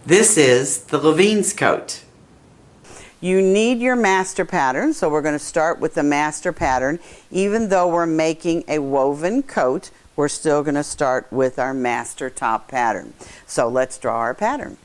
This is the Levines Coat. You need your master pattern, so we're going to start with the master pattern. Even though we're making a woven coat, we're still going to start with our master top pattern. So let's draw our pattern.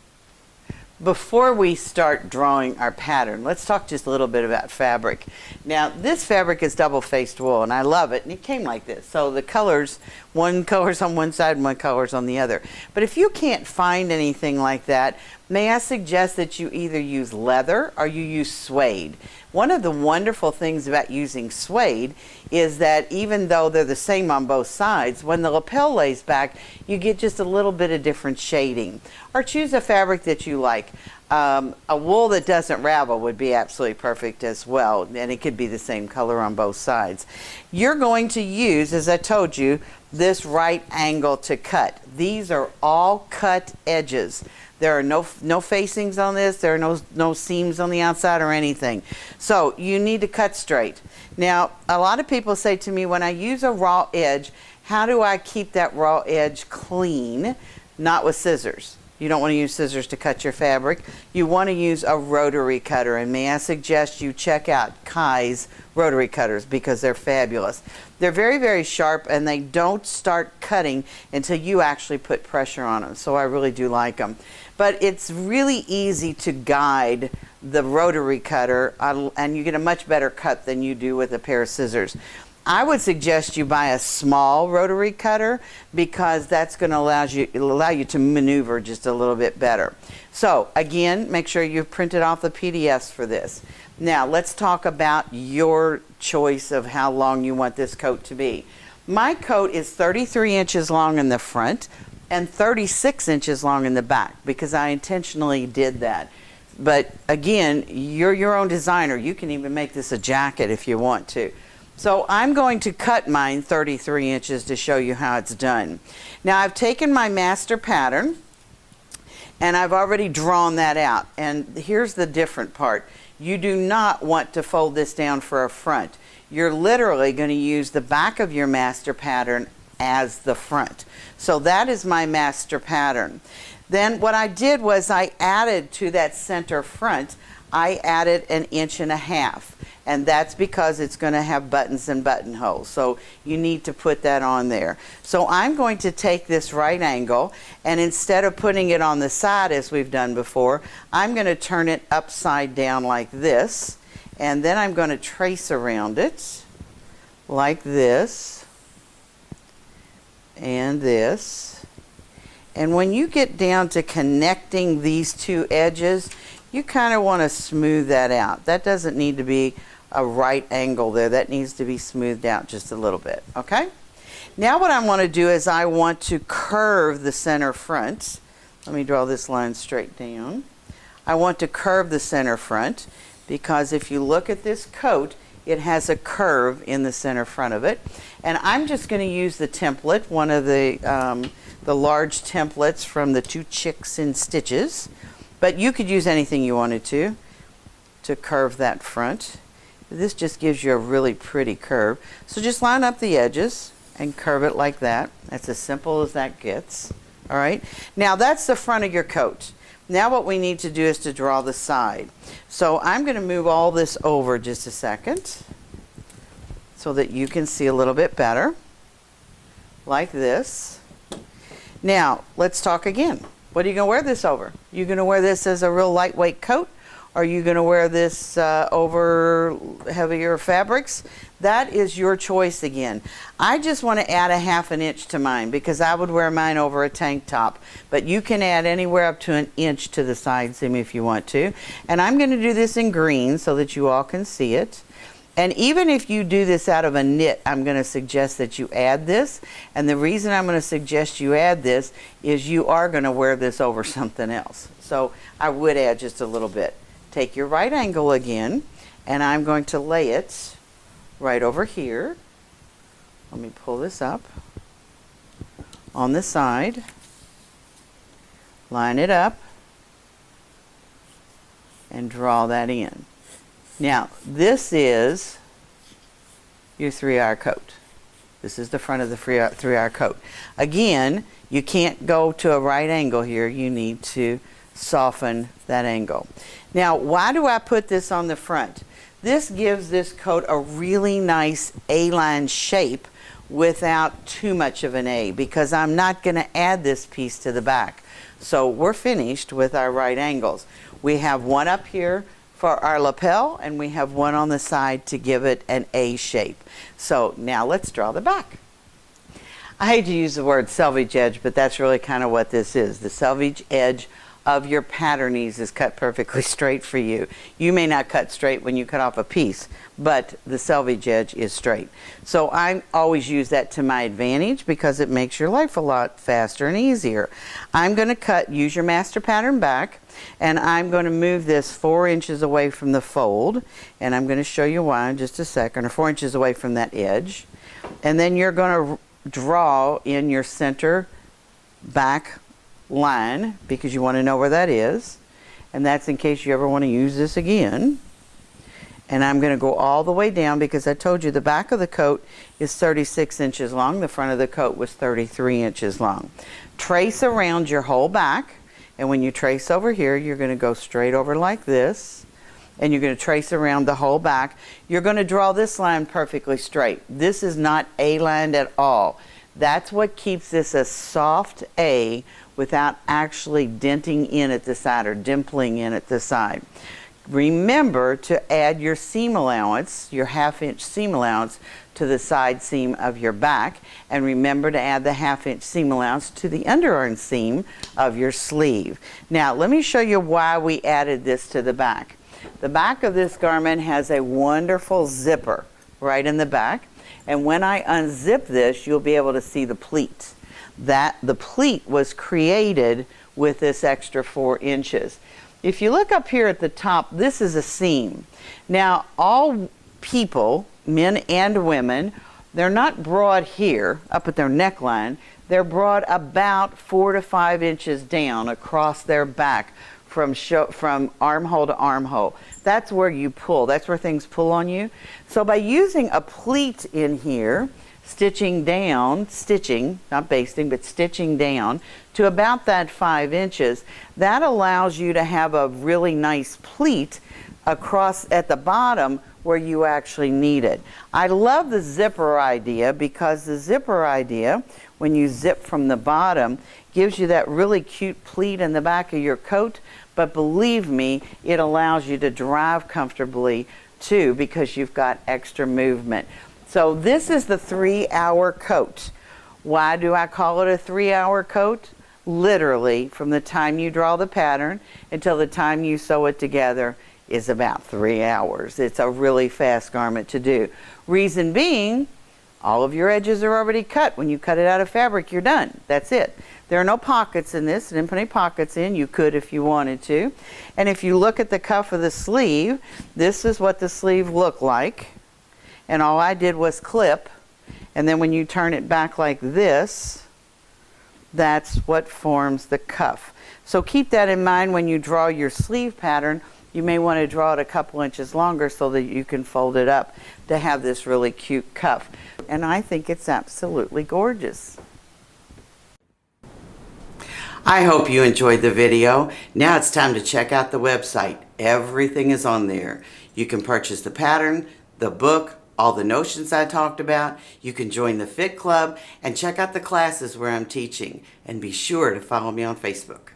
Before we start drawing our pattern, let's talk just a little bit about fabric. Now, this fabric is double-faced wool, and I love it, and it came like this. So the colors, one color's on one side and one color's on the other. But if you can't find anything like that, may I suggest that you either use leather or you use suede. One of the wonderful things about using suede is that even though they're the same on both sides, when the lapel lays back, you get just a little bit of different shading. Or choose a fabric that you like. A wool that doesn't ravel would be absolutely perfect as well, and it could be the same color on both sides. You're going to use, as I told you, this right angle to cut. These are all cut edges. There are no facings on this. There are no seams on the outside or anything. So you need to cut straight. Now, a lot of people say to me, when I use a raw edge, how do I keep that raw edge clean? Not with scissors. You don't want to use scissors to cut your fabric. You want to use a rotary cutter, and may I suggest you check out Kai's rotary cutters because they're fabulous. They're very, very sharp, and they don't start cutting until you actually put pressure on them, so I really do like them. But it's really easy to guide the rotary cutter, and you get a much better cut than you do with a pair of scissors. I would suggest you buy a small rotary cutter because that's going to allow you to maneuver just a little bit better. So again, make sure you've printed off the PDFs for this. Now let's talk about your choice of how long you want this coat to be. My coat is 33 inches long in the front and 36 inches long in the back because I intentionally did that. But again, you're your own designer. You can even make this a jacket if you want to. So I'm going to cut mine 33 inches to show you how it's done. Now I've taken my master pattern and I've already drawn that out. And here's the different part. You do not want to fold this down for a front. You're literally going to use the back of your master pattern as the front. So that is my master pattern. Then what I did was I added to that center front, I added 1.5 inches. And that's because it's going to have buttons and buttonholes. So you need to put that on there. So I'm going to take this right angle, and instead of putting it on the side as we've done before, I'm going to turn it upside down like this. And then I'm going to trace around it like this and this. And when you get down to connecting these two edges, you kind of want to smooth that out. That doesn't need to be a right angle there. That needs to be smoothed out just a little bit, okay? Now what I want to do is I want to curve the center front. Let me draw this line straight down. I want to curve the center front because if you look at this coat, it has a curve in the center front of it. And I'm just going to use the template, one of the large templates from the 2 Chicks in Stitches. But you could use anything you wanted to curve that front. This just gives you a really pretty curve. So just line up the edges and curve it like that. That's as simple as that gets. All right. Now that's the front of your coat. Now what we need to do is to draw the side. So I'm going to move all this over just a second so that you can see a little bit better. Like this. Now let's talk again. What are you going to wear this over? You going to wear this as a real lightweight coat? Are you going to wear this over heavier fabrics? That is your choice again. I just want to add 1/2 inch to mine because I would wear mine over a tank top. But you can add anywhere up to 1 inch to the side seam if you want to. And I'm going to do this in green so that you all can see it. And even if you do this out of a knit, I'm going to suggest that you add this. And the reason I'm going to suggest you add this is you are going to wear this over something else. So I would add just a little bit. Take your right angle again, and I'm going to lay it right over here. Let me pull this up on the side. Line it up and draw that in. Now, this is your 3-hour coat. This is the front of the 3-hour coat. Again, you can't go to a right angle here. You need to soften that angle. Now, why do I put this on the front? This gives this coat a really nice A-line shape without too much of an A, because I'm not going to add this piece to the back. So we're finished with our right angles. We have one up here for our lapel, and we have one on the side to give it an A shape. So now let's draw the back. I hate to use the word selvage edge, but that's really kind of what this is. The selvage edge of your patternies is cut perfectly straight for you. You may not cut straight when you cut off a piece, but the selvage edge is straight. So I always use that to my advantage because it makes your life a lot faster and easier. I'm going to use your master pattern back, and I'm going to move this 4 inches away from the fold, and I'm going to show you why in just a second, or 4 inches away from that edge. And then you're going to draw in your center back line, because you want to know where that is, and that's in case you ever want to use this again. And I'm going to go all the way down, because I told you the back of the coat is 36 inches long, the front of the coat was 33 inches long. Trace around your whole back, and when you trace over here, you're going to go straight over like this, and you're going to trace around the whole back. You're going to draw this line perfectly straight. This is not A-lined at all. That's what keeps this a soft A without actually denting in at the side or dimpling in at the side. Remember to add your seam allowance, your 1/2 inch seam allowance, to the side seam of your back, and remember to add the 1/2 inch seam allowance to the underarm seam of your sleeve. Now let me show you why we added this to the back. The back of this garment has a wonderful zipper right in the back, and when I unzip this, you'll be able to see the pleat. The pleat was created with this extra 4 inches. If you look up here at the top, this is a seam. Now, all people, men and women, they're not broad here up at their neckline. They're broad about 4 to 5 inches down across their back from armhole to armhole. That's where you pull. That's where things pull on you. So by using a pleat in here, stitching, not basting, but stitching down to about that 5 inches, that allows you to have a really nice pleat across at the bottom where you actually need it. I love the zipper idea, because the zipper idea, when you zip from the bottom, gives you that really cute pleat in the back of your coat, but believe me, it allows you to drive comfortably too, because you've got extra movement. So this is the 3-hour coat. Why do I call it a 3-hour coat? Literally, from the time you draw the pattern until the time you sew it together is about 3 hours. It's a really fast garment to do. Reason being, all of your edges are already cut. When you cut it out of fabric, you're done. That's it. There are no pockets in this. I didn't put any pockets in. You could if you wanted to. And if you look at the cuff of the sleeve, this is what the sleeve looked like. And all I did was clip, and then when you turn it back like this, that's what forms the cuff. So keep that in mind when you draw your sleeve pattern. You may want to draw it a couple inches longer so that you can fold it up to have this really cute cuff. And I think it's absolutely gorgeous. I hope you enjoyed the video. Now it's time to check out the website. Everything is on there. You can purchase the pattern, the book, all the notions I talked about. You can join the Fit Club and check out the classes where I'm teaching. And be sure to follow me on Facebook.